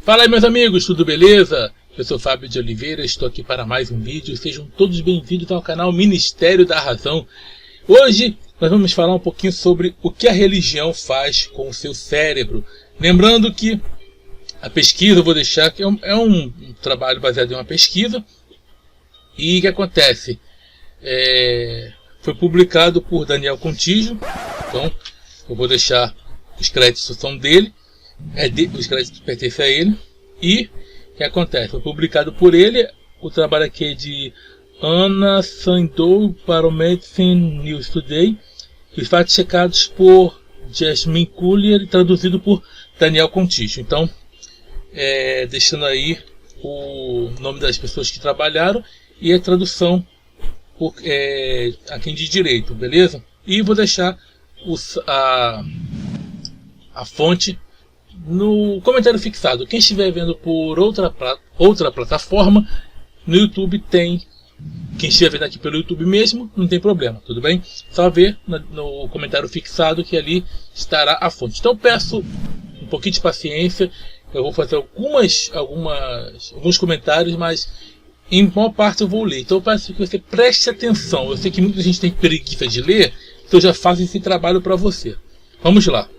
Fala aí, meus amigos, tudo beleza? Eu sou Fábio de Oliveira, estou aqui para mais um vídeo. Sejam todos bem-vindos ao canal Ministério da Razão. Hoje nós vamos falar um pouquinho sobre o que a religião faz com o seu cérebro. Lembrando que a pesquisa, eu vou deixar que é um trabalho baseado em uma pesquisa. E o que acontece? Foi publicado por Daniel Contígio. Então eu vou deixar os créditos são dele. Os créditos pertencem a ele. E o que acontece? Foi publicado por ele. O trabalho aqui é de Ana Sandow para o Medicine News Today. Os fatos checados por Jasmine Collier e traduzido por Daniel Contígio. Então, deixando aí o nome das pessoas que trabalharam e a tradução por a quem de direito, beleza? E vou deixar a fonte no comentário fixado. Quem estiver vendo por outra plataforma, no YouTube tem. Quem estiver vendo aqui pelo YouTube mesmo, não tem problema, tudo bem? Só ver no comentário fixado que ali estará a fonte. Então peço um pouquinho de paciência. Eu vou fazer alguns comentários, mas em maior parte eu vou ler. Então eu peço que você preste atenção. Eu sei que muita gente tem preguiça de ler, então eu já faço esse trabalho para você. Vamos lá.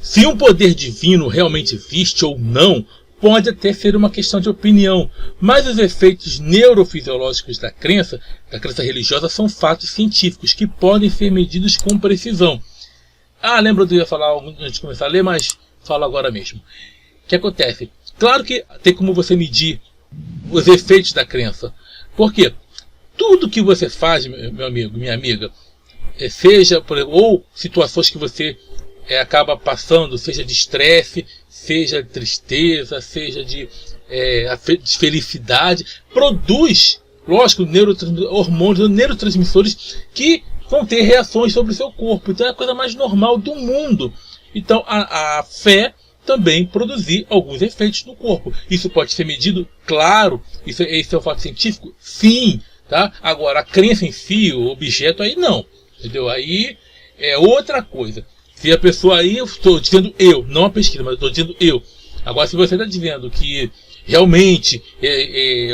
Se um poder divino realmente existe ou não, pode até ser uma questão de opinião, mas os efeitos neurofisiológicos da crença religiosa são fatos científicos que podem ser medidos com precisão. Lembra que eu ia falar antes de começar a ler, mas falo agora mesmo. O que acontece? Claro que tem como você medir os efeitos da crença. Por quê? Tudo que você faz, meu amigo, minha amiga, seja, por exemplo, ou situações que você acaba passando, seja de estresse, seja de tristeza, seja de felicidade, produz, lógico, hormônios, neurotransmissores que vão ter reações sobre o seu corpo. Então é a coisa mais normal do mundo. Então a fé também produzir alguns efeitos no corpo. Isso pode ser medido? Claro. Esse é um fato científico? Sim. Tá? Agora, a crença em si, o objeto, aí não. Entendeu? Aí é outra coisa. Se a pessoa aí, eu estou dizendo não a pesquisa, mas eu estou dizendo eu. Agora, se você está dizendo que realmente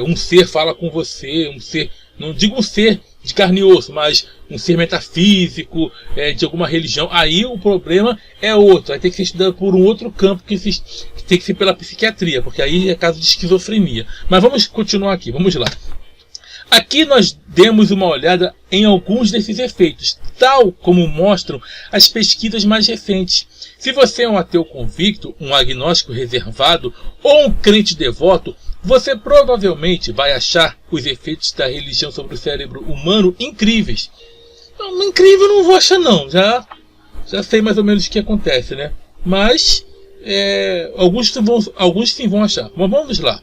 um ser fala com você, um ser, não digo um ser de carne e osso, mas um ser metafísico, de alguma religião, aí o problema é outro. Aí tem que ser estudado por um outro campo, que tem que ser pela psiquiatria, porque aí é caso de esquizofrenia. Mas vamos continuar aqui, vamos lá. Aqui nós demos uma olhada em alguns desses efeitos, tal como mostram as pesquisas mais recentes. Se você é um ateu convicto, um agnóstico reservado ou um crente devoto, você provavelmente vai achar os efeitos da religião sobre o cérebro humano incríveis. Não, incrível eu não vou achar não, já sei mais ou menos o que acontece, né? Mas alguns sim vão achar. Mas vamos lá.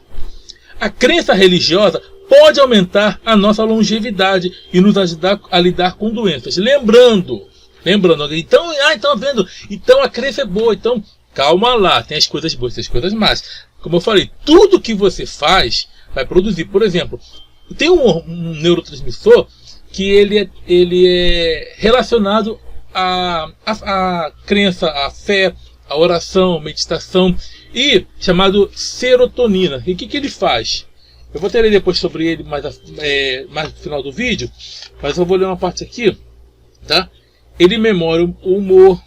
A crença religiosa pode aumentar a nossa longevidade e nos ajudar a lidar com doenças. Lembrando, então vendo, então a crença é boa, então calma lá, tem as coisas boas, tem as coisas más. Como eu falei, tudo que você faz vai produzir. Por exemplo, tem um neurotransmissor que ele é relacionado à crença, à fé, à oração, meditação, e chamado serotonina. E o que ele faz? Eu vou ter ler depois sobre ele mais no final do vídeo, mas eu vou ler uma parte aqui, tá? Ele memora o humor,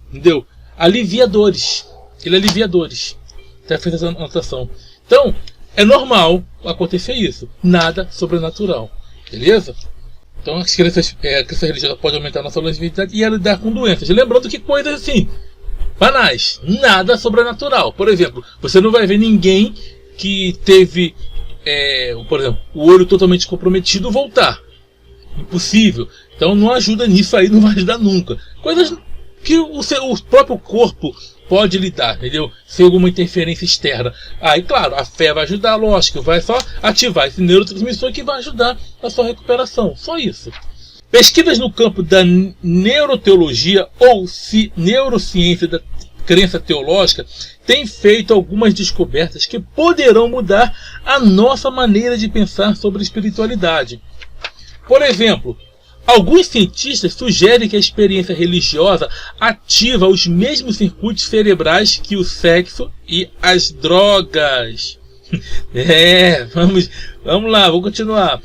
entendeu? Alivia dores. Ele alivia dores. Tá feita essa anotação. Então, é normal acontecer isso. Nada sobrenatural. Beleza? Então, a crença religiosa pode aumentar a nossa longevidade e lidar com doenças. Lembrando que coisas assim, banais. Nada sobrenatural. Por exemplo, você não vai ver ninguém que teve, por exemplo, o olho totalmente comprometido voltar. Impossível. Então não ajuda nisso aí, não vai ajudar nunca. Coisas que o próprio corpo pode lidar, entendeu? Sem alguma interferência externa. Aí, claro, a fé vai ajudar, lógico, vai só ativar esse neurotransmissor que vai ajudar a sua recuperação. Só isso. Pesquisas no campo da neuroteologia ou neurociência da crença teológica têm feito algumas descobertas que poderão mudar a nossa maneira de pensar sobre espiritualidade. Por exemplo, Alguns cientistas sugerem que a experiência religiosa ativa os mesmos circuitos cerebrais que o sexo e as drogas. Vamos lá, vou continuar.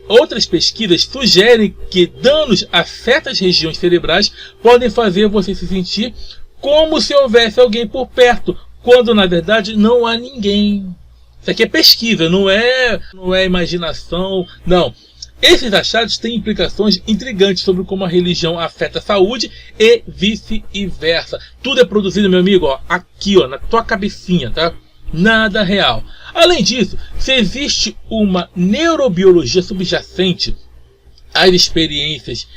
Outras pesquisas sugerem que danos a certas regiões cerebrais podem fazer você se sentir como se houvesse alguém por perto, quando na verdade não há ninguém. Isso aqui é pesquisa, não é imaginação, não. Esses achados têm implicações intrigantes sobre como a religião afeta a saúde e vice-versa. Tudo é produzido, meu amigo, aqui, na tua cabecinha, tá? Nada real. Além disso, se existe uma neurobiologia subjacente às experiências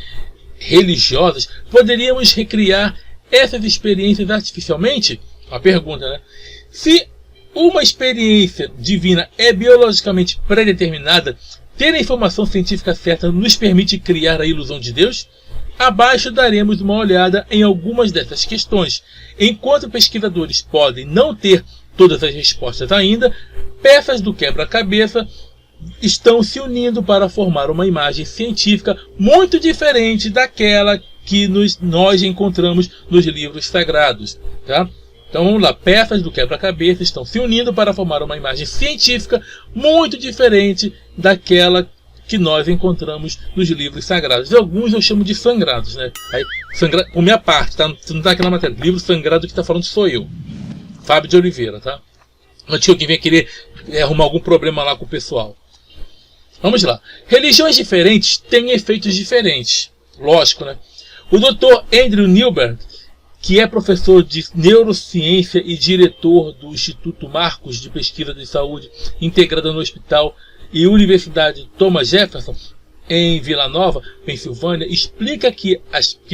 religiosas, poderíamos recriar essas experiências artificialmente? Uma pergunta, né? Se uma experiência divina é biologicamente predeterminada, ter a informação científica certa nos permite criar a ilusão de Deus? Abaixo daremos uma olhada em algumas dessas questões. Enquanto pesquisadores podem não ter todas as respostas ainda, peças do quebra-cabeça estão se unindo para formar uma imagem científica muito diferente daquela que nós encontramos nos livros sagrados. Tá? Então vamos lá, peças do quebra-cabeça estão se unindo para formar uma imagem científica muito diferente daquela que nós encontramos nos livros sagrados. E alguns eu chamo de sangrados, né? Aí, por minha parte, tá? Não está aqui na matéria. Livro sagrado que está falando sou eu, Fábio de Oliveira, tá? Não tinha alguém querer arrumar algum problema lá com o pessoal. Vamos lá. Religiões diferentes têm efeitos diferentes. Lógico, né? O Dr. Andrew Newberg, que é professor de neurociência e diretor do Instituto Marcos de Pesquisa de Saúde Integrada no Hospital e Universidade Thomas Jefferson, em Vila Nova, Pensilvânia, explica que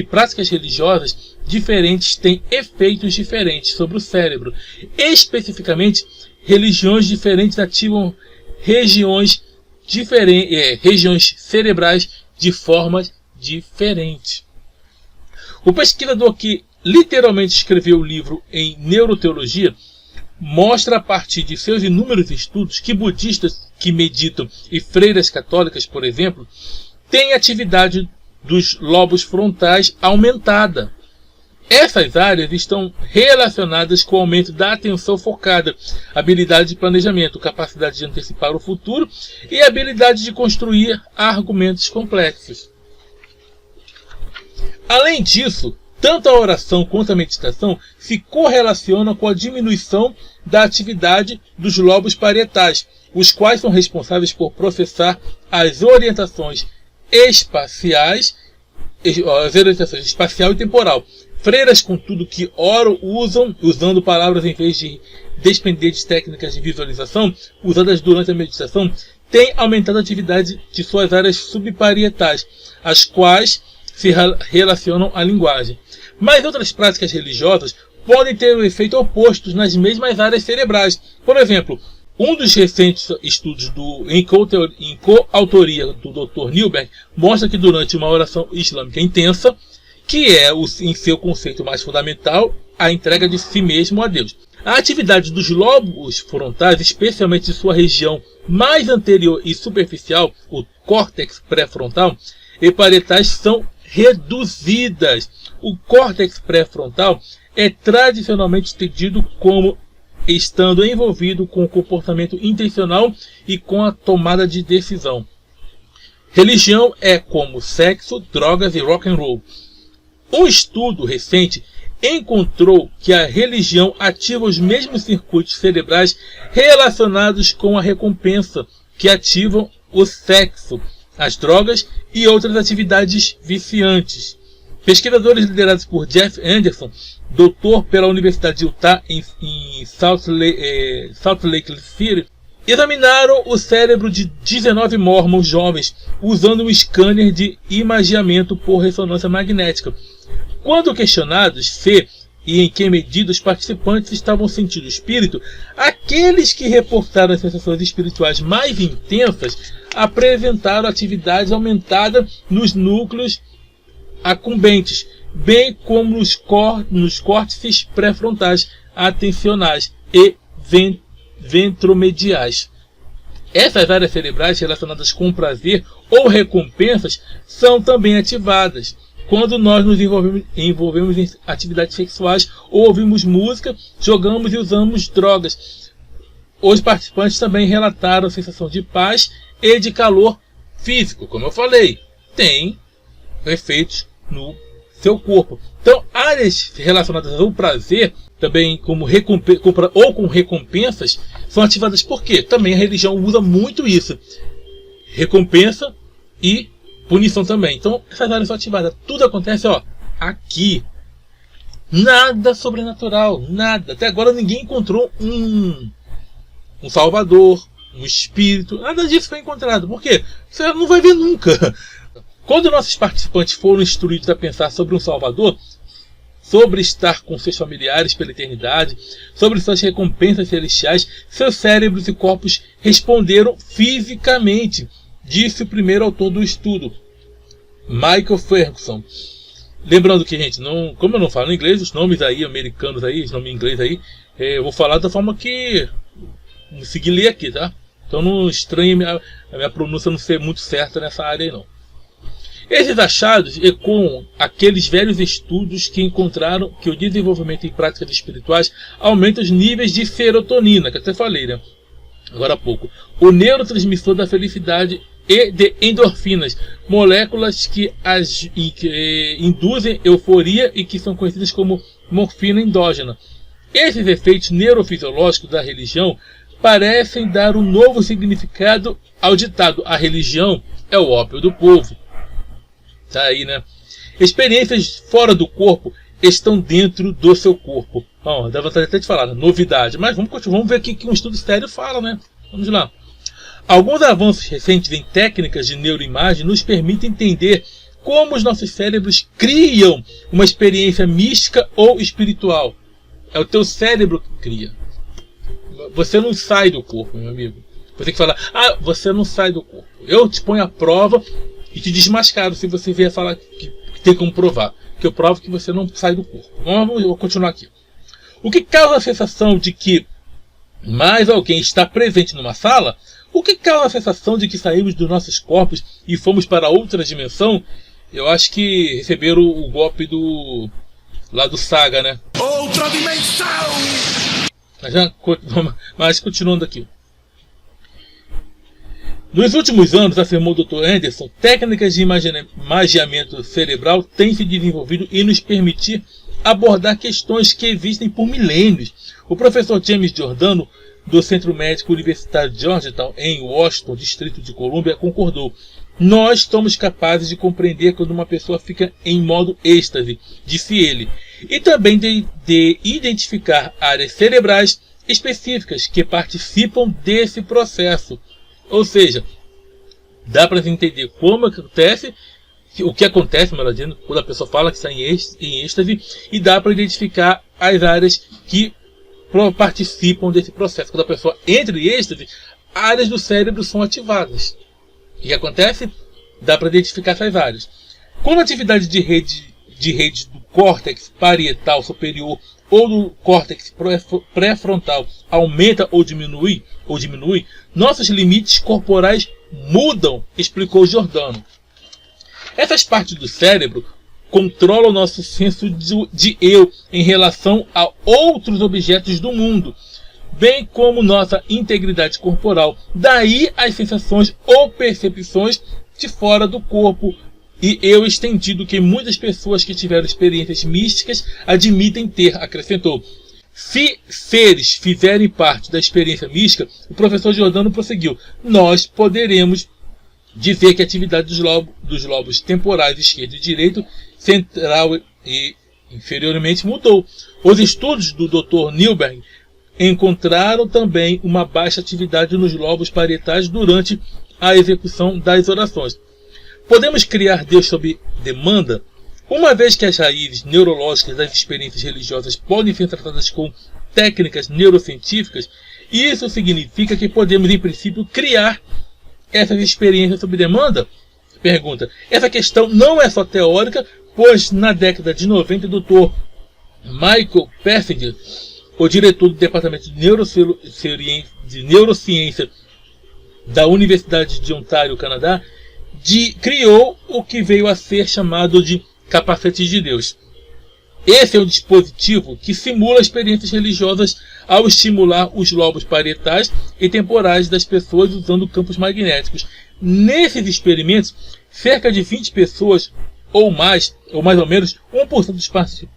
práticas religiosas diferentes têm efeitos diferentes sobre o cérebro. Especificamente, religiões diferentes ativam regiões cerebrais de formas diferentes. O pesquisador que literalmente escreveu o livro em neuroteologia mostra a partir de seus inúmeros estudos que budistas que meditam e freiras católicas, por exemplo, têm atividade dos lobos frontais aumentada. Essas áreas estão relacionadas com o aumento da atenção focada, habilidade de planejamento, capacidade de antecipar o futuro e habilidade de construir argumentos complexos. Além disso, tanto a oração quanto a meditação se correlacionam com a diminuição da atividade dos lobos parietais, os quais são responsáveis por processar as orientações espacial e temporal. Freiras, contudo, que oram usando palavras em vez de despender de técnicas de visualização usadas durante a meditação, têm aumentado a atividade de suas áreas subparietais, as quais se relacionam à linguagem. Mas outras práticas religiosas podem ter um efeito oposto nas mesmas áreas cerebrais. Por exemplo, um dos recentes estudos em coautoria do Dr. Newberg mostra que durante uma oração islâmica intensa, que é em seu conceito mais fundamental, a entrega de si mesmo a Deus, a atividade dos lobos frontais, especialmente de sua região mais anterior e superficial, o córtex pré-frontal, e parietais são reduzidas. O córtex pré-frontal é tradicionalmente entendido como estando envolvido com o comportamento intencional e com a tomada de decisão. Religião é como sexo, drogas e rock and roll. Um estudo recente encontrou que a religião ativa os mesmos circuitos cerebrais relacionados com a recompensa que ativam o sexo, as drogas e outras atividades viciantes. Pesquisadores liderados por Jeff Anderson, doutor pela Universidade de Utah em Salt Lake City, examinaram o cérebro de 19 mormons jovens usando um scanner de imageamento por ressonância magnética. Quando questionados se e em que medida os participantes estavam sentindo o espírito, aqueles que reportaram as sensações espirituais mais intensas apresentaram atividade aumentada nos núcleos acumbentes, bem como nos córtices pré-frontais, atencionais e ventromediais. Essas áreas cerebrais relacionadas com o prazer ou recompensas são também ativadas quando nós nos envolvemos em atividades sexuais ou ouvimos música, jogamos e usamos drogas. Os participantes também relataram a sensação de paz e de calor físico. Como eu falei, tem efeitos no seu corpo. Então, áreas relacionadas ao prazer, também como com recompensas, são ativadas por quê? Também a religião usa muito isso. Recompensa e punição também. Então, essas áreas são ativadas. Tudo acontece, aqui. Nada sobrenatural, nada. Até agora ninguém encontrou um salvador, um espírito. Nada disso foi encontrado. Por quê? Você não vai ver nunca. Quando nossos participantes foram instruídos a pensar sobre um salvador, sobre estar com seus familiares pela eternidade, sobre suas recompensas celestiais, seus cérebros e corpos responderam fisicamente, disse o primeiro autor do estudo, Michael Ferguson. Lembrando que, gente, como eu não falo inglês, os nomes aí americanos aí, os nomes em inglês aí, eu vou falar da forma que consegui ler aqui, tá? Então não estranhe a minha pronúncia não ser muito certa nessa área aí, não. Esses achados ecoam aqueles velhos estudos que encontraram que o desenvolvimento em práticas espirituais aumenta os níveis de serotonina, que eu até falei, né? Agora há pouco. O neurotransmissor da felicidade e de endorfinas, moléculas que induzem euforia e que são conhecidas como morfina endógena. Esses efeitos neurofisiológicos da religião parecem dar um novo significado ao ditado: a religião é o ópio do povo. Tá aí, né? Experiências fora do corpo estão dentro do seu corpo. Dá vontade até de falar, né? Novidade. Mas vamos ver aqui que um estudo sério fala, né? Vamos lá. Alguns avanços recentes em técnicas de neuroimagem nos permitem entender como os nossos cérebros criam uma experiência mística ou espiritual. É o teu cérebro que cria. Você não sai do corpo, meu amigo. Você tem que falar, você não sai do corpo. Eu te ponho à prova e te desmascaro se você vier falar que tem como provar. Que eu provo que você não sai do corpo. Vou continuar aqui. O que causa a sensação de que mais alguém está presente numa sala? O que causa a sensação de que saímos dos nossos corpos e fomos para outra dimensão? Eu acho que receberam o golpe lá do Saga, né? Outra dimensão! Mas continuando aqui. Nos últimos anos, afirmou o Dr. Anderson, técnicas de imagiamento cerebral têm se desenvolvido e nos permitir abordar questões que existem por milênios. O professor James Giordano, do Centro Médico Universitário de Georgetown, em Washington, Distrito de Colômbia, concordou. Nós somos capazes de compreender quando uma pessoa fica em modo êxtase, disse ele, e também de identificar áreas cerebrais específicas que participam desse processo. Ou seja, dá para entender como acontece, o que acontece, melhor dizendo, quando a pessoa fala que está em êxtase, e dá para identificar as áreas que participam desse processo. Quando a pessoa entra em êxtase, áreas do cérebro são ativadas. O que acontece? Dá para identificar essas áreas. Quando a atividade de rede do córtex parietal superior ou do córtex pré-frontal aumenta ou diminui, nossos limites corporais mudam, explicou Giordano. Essas partes do cérebro controlam o nosso senso de eu em relação a outros objetos do mundo, bem como nossa integridade corporal. Daí as sensações ou percepções de fora do corpo e eu estendido que muitas pessoas que tiveram experiências místicas admitem ter, acrescentou. Se seres fizerem parte da experiência mística, o professor Giordano prosseguiu, nós poderemos dizer que a atividade dos lobos temporais esquerdo e direito, central e inferiormente mudou. Os estudos do Dr. Newberg encontraram também uma baixa atividade nos lobos parietais durante a execução das orações. Podemos criar Deus sob demanda? Uma vez que as raízes neurológicas das experiências religiosas podem ser tratadas com técnicas neurocientíficas, isso significa que podemos, em princípio, criar essas experiências sob demanda? Pergunta. Essa questão não é só teórica, pois na década de 90, o Dr. Michael Persinger, o diretor do Departamento de Neurociência da Universidade de Ontário, Canadá, criou o que veio a ser chamado de capacete de Deus. Esse é um dispositivo que simula experiências religiosas ao estimular os lobos parietais e temporais das pessoas usando campos magnéticos. Nesses experimentos, cerca de 20 pessoas ou mais ou menos 1% dos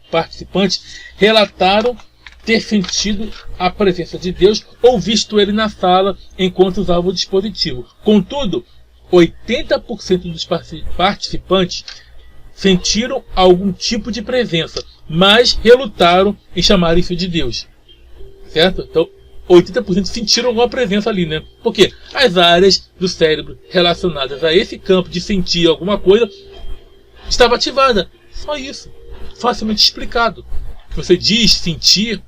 participantes relataram ter sentido a presença de Deus ou visto ele na sala enquanto usava o dispositivo. Contudo, 80% dos participantes sentiram algum tipo de presença, mas relutaram em chamar isso de Deus. Certo? Então, 80% sentiram alguma presença ali, né? Porque as áreas do cérebro relacionadas a esse campo de sentir alguma coisa estava ativada. Só isso. Facilmente explicado. Você diz sentir,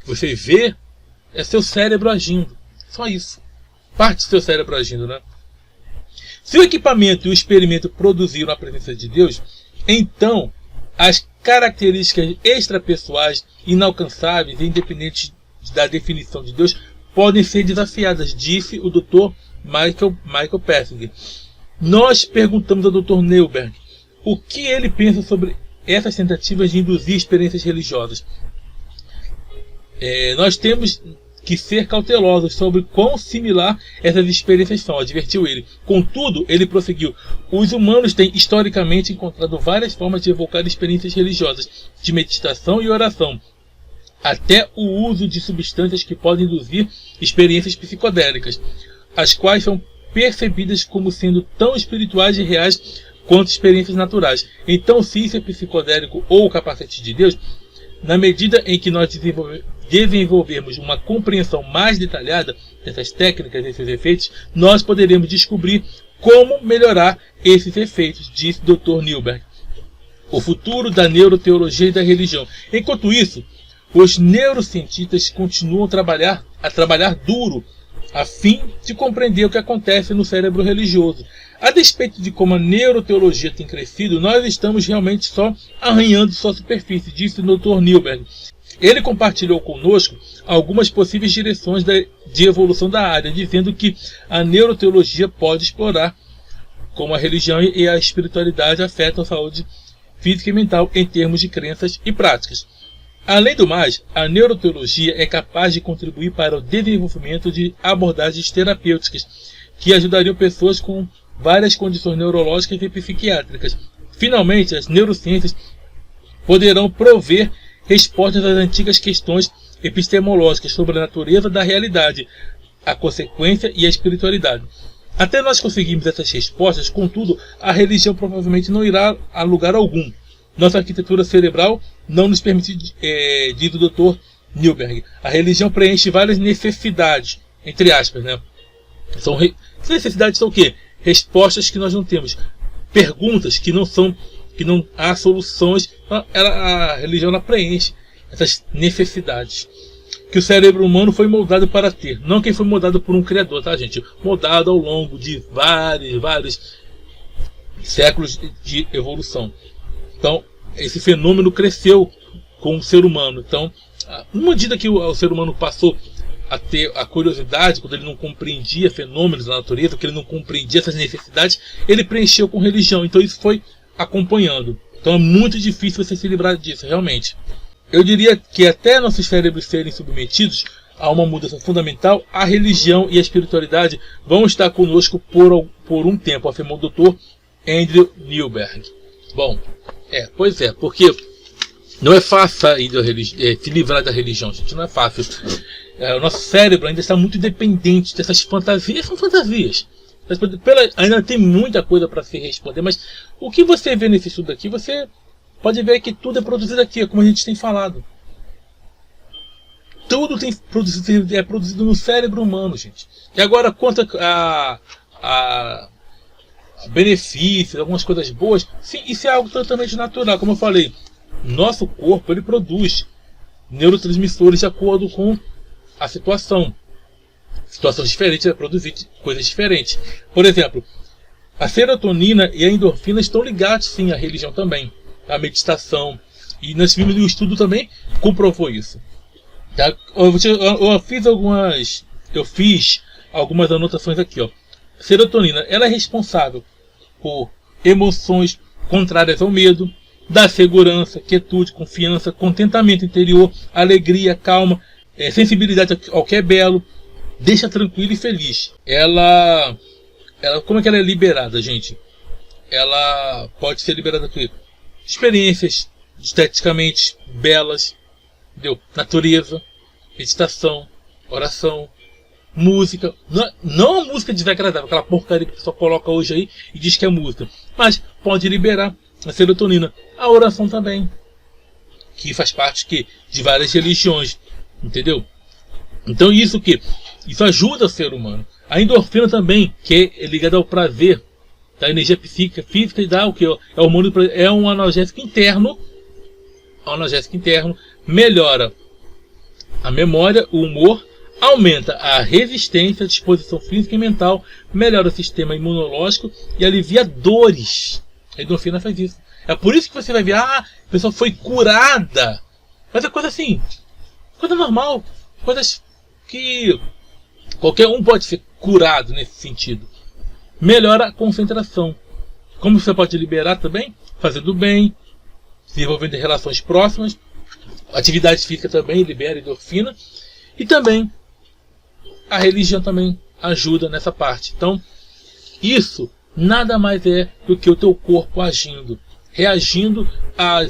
você vê, é seu cérebro agindo. Só isso. Parte do seu cérebro agindo, né? Se o equipamento e o experimento produziram a presença de Deus, então as características extrapessoais, inalcançáveis e independentes da definição de Deus podem ser desafiadas, disse o Dr. Michael Persinger. Nós perguntamos ao Dr. Newberg o que ele pensa sobre essas tentativas de induzir experiências religiosas. Nós temos que ser cautelosos sobre quão similar essas experiências são, advertiu ele. Contudo, ele prosseguiu, os humanos têm historicamente encontrado várias formas de evocar experiências religiosas, de meditação e oração, até o uso de substâncias que podem induzir experiências psicodélicas, as quais são percebidas como sendo tão espirituais e reais quanto experiências naturais. Então, se isso é psicodélico ou o capacete de Deus, na medida em que nós desenvolvermos uma compreensão mais detalhada dessas técnicas, desses efeitos, nós poderemos descobrir como melhorar esses efeitos, disse Dr. Newberg. O futuro da neuroteologia e da religião. Enquanto isso, os neurocientistas continuam a trabalhar duro a fim de compreender o que acontece no cérebro religioso. A despeito de como a neuroteologia tem crescido, nós estamos realmente só arranhando sua superfície, disse o Dr. Newberg. Ele compartilhou conosco algumas possíveis direções de evolução da área, dizendo que a neuroteologia pode explorar como a religião e a espiritualidade afetam a saúde física e mental em termos de crenças e práticas. Além do mais, a neuroteologia é capaz de contribuir para o desenvolvimento de abordagens terapêuticas que ajudariam pessoas com várias condições neurológicas e psiquiátricas. Finalmente, as neurociências poderão prover respostas às antigas questões epistemológicas sobre a natureza da realidade, a consequência e a espiritualidade. Até nós conseguirmos essas respostas, contudo, a religião provavelmente não irá a lugar algum. Nossa arquitetura cerebral não nos permite, diz o Dr. Newberg. A religião preenche várias necessidades, entre aspas, né? Necessidades são o quê? Respostas que nós não temos. Perguntas que não há soluções. A religião preenche essas necessidades que o cérebro humano foi moldado para ter. Não quem foi moldado por um criador, tá, gente? Moldado ao longo de vários séculos de evolução. Então, esse fenômeno cresceu com o ser humano. Então, uma medida que o ser humano passou a ter a curiosidade, quando ele não compreendia fenômenos da natureza, que ele não compreendia essas necessidades, ele preencheu com religião. Então, isso foi acompanhando. Então, é muito difícil você se livrar disso, realmente. Eu diria que até nossos cérebros serem submetidos a uma mudança fundamental, a religião e a espiritualidade vão estar conosco por um tempo, afirmou o Dr. Andrew Newberg. Bom, pois é, porque não é fácil sair se livrar da religião, gente, não é fácil. O nosso cérebro ainda está muito dependente dessas fantasias, são fantasias. Ainda tem muita coisa para se responder, mas o que você vê nesse estudo aqui, você pode ver que tudo é produzido aqui, como a gente tem falado. Tudo é produzido no cérebro humano, gente. E agora, quanto a benefícios, algumas coisas boas, sim, isso é algo totalmente natural. Como eu falei, nosso corpo ele produz neurotransmissores de acordo com a situação. Situações diferentes vai produzir coisas diferentes. Por exemplo, a serotonina e a endorfina estão ligados sim à religião também, à meditação. E nós vimos o estudo também comprovou isso. Tá? Eu fiz algumas anotações aqui. Serotonina, ela é responsável por emoções contrárias ao medo, dá segurança, quietude, confiança, contentamento interior, alegria, calma, sensibilidade ao que é belo, deixa tranquilo e feliz. Ela como é que ela é liberada, gente? Ela pode ser liberada por experiências esteticamente belas, entendeu? Natureza, meditação, oração, música, não a música desagradável, aquela porcaria que a pessoa coloca hoje aí e diz que é música, mas pode liberar a serotonina, a oração também, que faz parte de várias religiões, entendeu? Então isso ajuda o ser humano. A endorfina também, que é ligada ao prazer, da energia física e dá o que? É um analgésico interno, melhora a memória, o humor, aumenta a resistência, a disposição física e mental, melhora o sistema imunológico e alivia dores. A endorfina faz isso. É por isso que você vai ver, a pessoa foi curada. Mas é coisa assim, coisa normal, coisas que qualquer um pode ser curado nesse sentido. Melhora a concentração. Como você pode liberar também? Fazendo bem, desenvolvendo relações próximas. Atividade física também libera endorfina. E também a religião também ajuda nessa parte. Então, isso nada mais é do que o teu corpo agindo, reagindo ao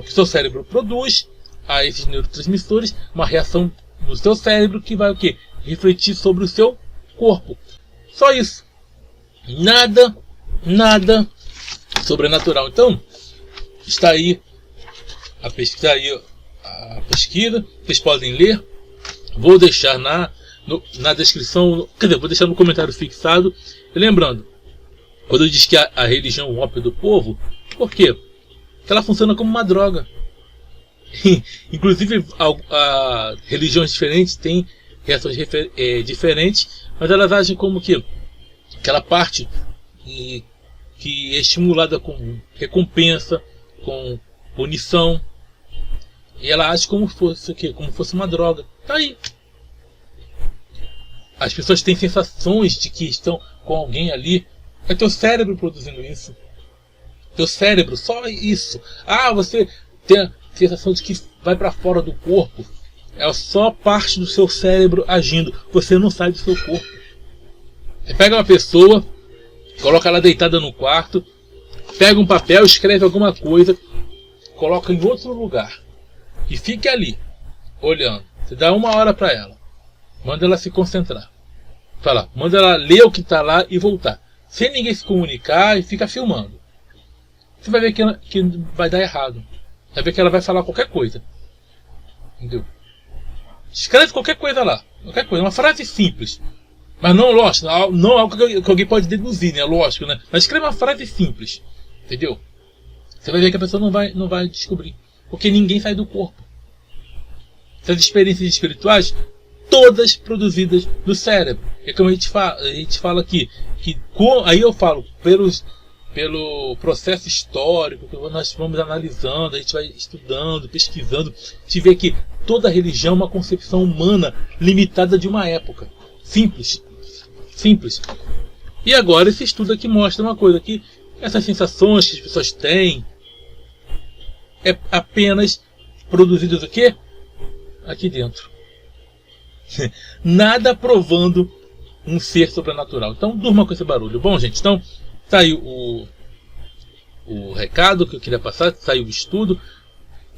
que o seu cérebro produz, a esses neurotransmissores, uma reação no seu cérebro que vai o quê? Refletir sobre o seu corpo. Só isso. Nada sobrenatural. Então, está aí a pesquisa, vocês podem ler. Vou deixar na descrição, quer dizer, vou deixar no comentário fixado. E lembrando, quando eu disse que a religião é o ópio do povo, por quê? Porque ela funciona como uma droga. Inclusive, religiões diferentes têm reações diferentes, mas elas agem como que aquela parte que é estimulada com recompensa, com punição, e ela age como fosse uma droga. Tá aí. As pessoas têm sensações de que estão com alguém ali. É teu cérebro produzindo isso. Teu cérebro, só isso. Você tem a sensação de que vai para fora do corpo. É só parte do seu cérebro agindo. Você não sai do seu corpo. Você pega uma pessoa, coloca ela deitada no quarto, pega um papel, escreve alguma coisa, coloca em outro lugar e fique ali, olhando. Você dá 1 hora para ela. Manda ela se concentrar. Manda ela ler o que está lá e voltar. Sem ninguém se comunicar e fica filmando. Você vai ver que vai dar errado. Vai ver que ela vai falar qualquer coisa. Entendeu? Escreve qualquer coisa lá. Qualquer coisa. Uma frase simples. Mas não, lógico, não algo que alguém pode deduzir, né? Lógico, né? Mas escreve uma frase simples. Entendeu? Você vai ver que a pessoa não vai descobrir. Porque ninguém sai do corpo. Essas experiências espirituais, todas produzidas no cérebro. É como a gente fala aqui, aí eu falo, pelo processo histórico que nós vamos analisando, a gente vai estudando, pesquisando, a gente vê que toda religião é uma concepção humana limitada de uma época. Simples. E agora esse estudo aqui mostra uma coisa, que essas sensações que as pessoas têm é apenas produzidas o quê? Aqui dentro. Nada provando um ser sobrenatural. Então durma com esse barulho. Bom, gente, então tá aí o recado que eu queria passar, tá aí o estudo.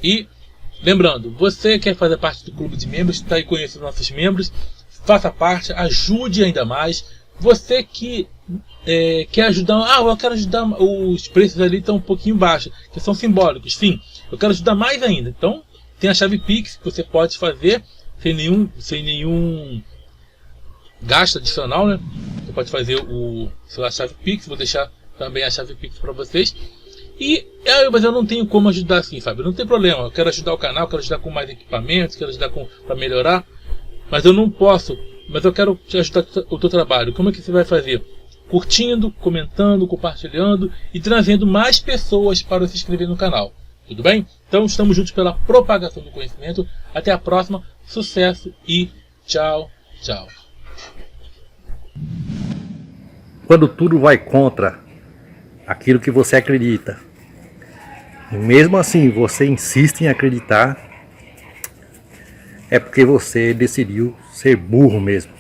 E lembrando, você quer fazer parte do clube de membros, está aí conhecendo nossos membros, faça parte, ajude ainda mais. Você que quer ajudar, eu quero ajudar, os preços ali estão um pouquinho baixos, que são simbólicos, sim, eu quero ajudar mais ainda. Então tem a chave Pix que você pode fazer sem nenhum gasto adicional, né? Você pode fazer a chave Pix, vou deixar também a chave Pix para vocês. Mas eu não tenho como ajudar assim, Fábio, não tem problema, eu quero ajudar o canal, quero ajudar com mais equipamentos, quero ajudar para melhorar, mas eu não posso, mas eu quero te ajudar o teu trabalho. Como é que você vai fazer? Curtindo, comentando, compartilhando e trazendo mais pessoas para se inscrever no canal. Tudo bem? Então estamos juntos pela propagação do conhecimento. Até a próxima. Sucesso e tchau, tchau. quando tudo vai contra aquilo que você acredita, e mesmo assim você insiste em acreditar, é porque você decidiu ser burro mesmo.